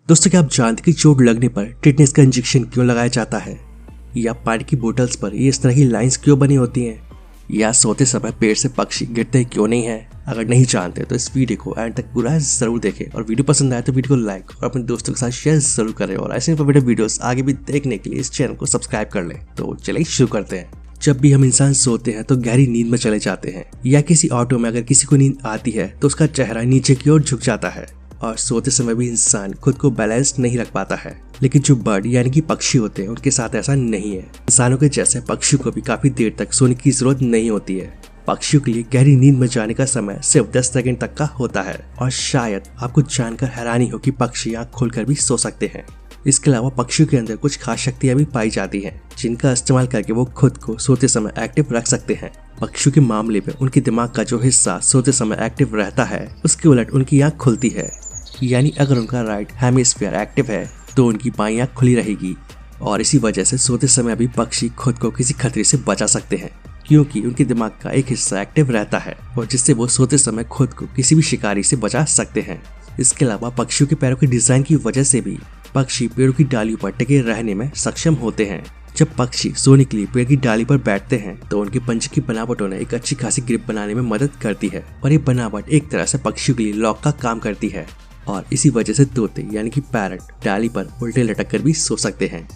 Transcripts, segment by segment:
दोस्तों, क्या आप जानते कि चोट लगने पर टिटनेस का इंजेक्शन क्यों लगाया जाता है, या पानी की बोतल्स पर ये इस तरह की लाइंस क्यों बनी होती हैं, या सोते समय पेड़ से पक्षी गिरते क्यों नहीं है? अगर नहीं जानते तो इस वीडियो को एंड तक पूरा जरूर देखें और वीडियो पसंद आए तो वीडियो को लाइक और अपने दोस्तों के साथ शेयर जरूर करें और ऐसे वीडियोस आगे भी देखने के लिए इस चैनल को सब्सक्राइब कर लें। तो चलिए शुरू करते हैं। जब भी हम इंसान सोते हैं तो गहरी नींद में चले जाते हैं, या किसी ऑटो में अगर किसी को नींद आती है तो उसका चेहरा नीचे की ओर झुक जाता है और सोते समय भी इंसान खुद को बैलेंस नहीं रख पाता है। लेकिन जो बर्ड यानी कि पक्षी होते हैं उनके साथ ऐसा नहीं है। इंसानों के जैसे पक्षियों को भी काफी देर तक सोने की जरूरत नहीं होती है। पक्षियों के लिए गहरी नींद में जाने का समय सिर्फ 10 सेकंड तक का होता है और शायद आपको जानकर हैरानी हो कि पक्षी आंख खोलकर भी सो सकते हैं। इसके अलावा पक्षियों के अंदर कुछ खास शक्तियां भी पाई जाती हैं, जिनका इस्तेमाल करके वो खुद को सोते समय एक्टिव रख सकते हैं। पक्षियों के मामले में उनके दिमाग का जो हिस्सा सोते समय एक्टिव रहता है, उसके उलट उनकी आंख खुलती है। यानी अगर उनका राइट हेमिस्फीयर एक्टिव है तो उनकी बाईं आंख खुली रहेगी और इसी वजह से सोते समय भी पक्षी खुद को किसी खतरे से बचा सकते हैं, क्योंकि उनके दिमाग का एक हिस्सा एक्टिव रहता है और जिससे वो सोते समय खुद को किसी भी शिकारी से बचा सकते हैं। इसके अलावा पक्षियों के पैरों के डिजाइन की वजह से भी पक्षी पेड़ों की डालियों पर टिके रहने में सक्षम होते हैं। जब पक्षी सोने के लिए पेड़ की डाली पर बैठते हैं तो उनके पंजे की बनावट उन्हें एक अच्छी खासी ग्रिप बनाने में मदद करती है और ये बनावट एक तरह से पक्षियों के लिए लॉक का काम करती है और इसी वजह से तोते यानी कि पैरट डाली पर उल्टे लटक कर भी सो सकते हैं।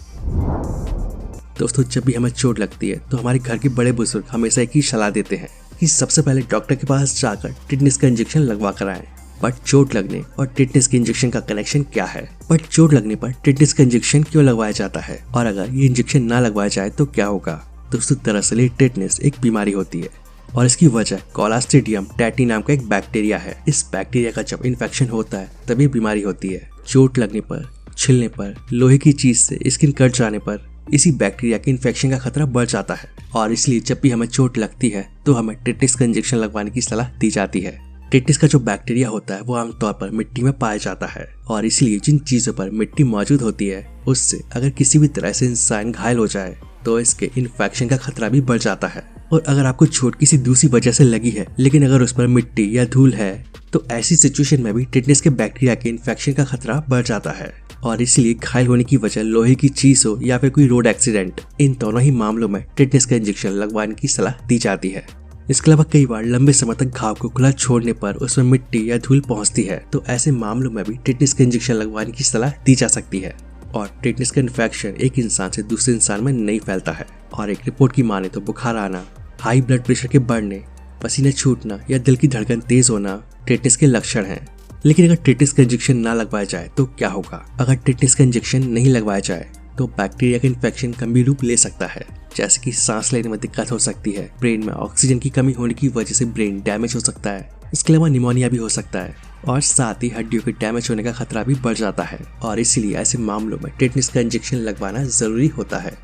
दोस्तों, जब भी हमें चोट लगती है तो हमारे घर के बड़े बुजुर्ग हमेशा एक ही सलाह देते हैं कि सबसे पहले डॉक्टर के पास जाकर टिटनेस का इंजेक्शन लगवा कर आएं। बट चोट लगने और टिटनेस के इंजेक्शन का कनेक्शन क्या है? बट चोट लगने पर टिटनेस का इंजेक्शन क्यों लगवाया जाता है और अगर ये इंजेक्शन ना लगवाया जाए तो क्या होगा? दोस्तों, दरअसल ये टिटनेस एक बीमारी होती है और इसकी वजह क्लोस्ट्रीडियम टेटी नाम का एक बैक्टीरिया है। इस बैक्टीरिया का जब इन्फेक्शन होता है तभी बीमारी होती है। चोट लगने पर, छिलने पर, लोहे की चीज से स्किन कट जाने पर इसी बैक्टीरिया के इन्फेक्शन का खतरा बढ़ जाता है और इसलिए जब भी हमें चोट लगती है तो हमें टिटनेस का इंजेक्शन लगवाने की सलाह दी जाती है। टिटनेस का जो बैक्टीरिया होता है वो आमतौर पर मिट्टी में पाया जाता है और इसलिए जिन चीजों पर मिट्टी मौजूद होती है उससे अगर किसी भी तरह से इंसान घायल हो जाए तो इसके इन्फेक्शन का खतरा भी बढ़ जाता है। और अगर आपको चोट किसी दूसरी वजह से लगी है लेकिन अगर उस पर मिट्टी या धूल है तो ऐसी सिचुएशन में भी टिटनेस के बैक्टीरिया के इन्फेक्शन का खतरा बढ़ जाता है और इसलिए घायल होने की वजह लोहे की चीज हो या फिर कोई रोड एक्सीडेंट, इन दोनों ही मामलों में टिटनेस का इंजेक्शन लगवाने की सलाह दी जाती है। इसके अलावा कई बार लंबे समय तक घाव को खुला छोड़ने पर उसमें मिट्टी या धूल पहुंचती है तो ऐसे मामलों में भी टिटनेस का इंजेक्शन लगवाने की सलाह दी जा सकती है। और टिटनेस का इन्फेक्शन एक इंसान से दूसरे इंसान में नहीं फैलता है और एक रिपोर्ट की माने तो बुखार आना, हाई ब्लड प्रेशर के बढ़ने, पसीने छूटना या दिल की धड़कन तेज होना टिटनेस के लक्षण हैं। लेकिन अगर टिटनेस का इंजेक्शन ना लगवाया जाए तो क्या होगा? अगर टिटनेस का इंजेक्शन नहीं लगवाया जाए तो बैक्टीरिया का इन्फेक्शन गंभीर रूप ले सकता है, जैसे कि सांस लेने में दिक्कत हो सकती है, ब्रेन में ऑक्सीजन की कमी होने की वजह से ब्रेन डैमेज हो सकता है, इसके अलावा निमोनिया भी हो सकता है और साथ ही हड्डियों के डैमेज होने का खतरा भी बढ़ जाता है और इसीलिए ऐसे मामलों में टिटनेस का इंजेक्शन लगवाना जरूरी होता है।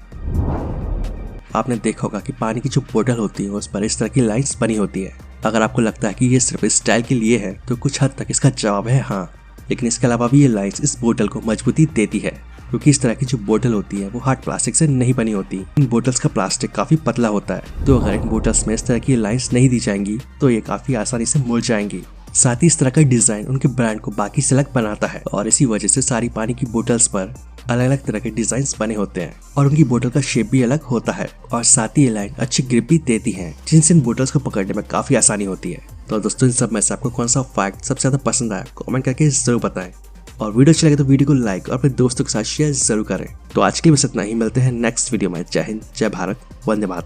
आपने देखा होगा कि पानी की जो बोतल होती है उस पर इस तरह की लाइंस बनी होती है। अगर आपको लगता है कि ये सिर्फ स्टाइल के लिए है तो कुछ हद तक इसका जवाब है हाँ, लेकिन इसके अलावा भी ये लाइंस इस बोतल को मजबूती देती है क्योंकि इस तरह की जो बोतल होती है वो हार्ड प्लास्टिक से नहीं बनी होती। इन बोतल्स का प्लास्टिक काफी पतला होता है तो अगर इन बोतल्स में इस तरह की लाइंस नहीं दी जाएंगी तो ये काफी आसानी से मुड़ जाएंगी। साथ ही इस तरह का डिजाइन उनके ब्रांड को बाकी से अलग बनाता है और इसी वजह से सारी पानी की बोतल्स पर अलग अलग तरह के डिजाइन बने होते हैं और उनकी बोतल का शेप भी अलग होता है और साथ ही ये लाइन अच्छी ग्रिप भी देती है जिनसे इन बोतल्स को पकड़ने में काफी आसानी होती है। तो दोस्तों, इन सब में से आपको कौन सा फैक्ट सबसे ज्यादा पसंद आया कमेंट करके जरूर बताएं और वीडियो अच्छा लगे तो वीडियो को लाइक और अपने दोस्तों के साथ शेयर जरूर करें। तो आज के लिए बस इतना ही, मिलते हैं नेक्स्ट वीडियो में। जय हिंद, जय भारत, वंदे मातरम।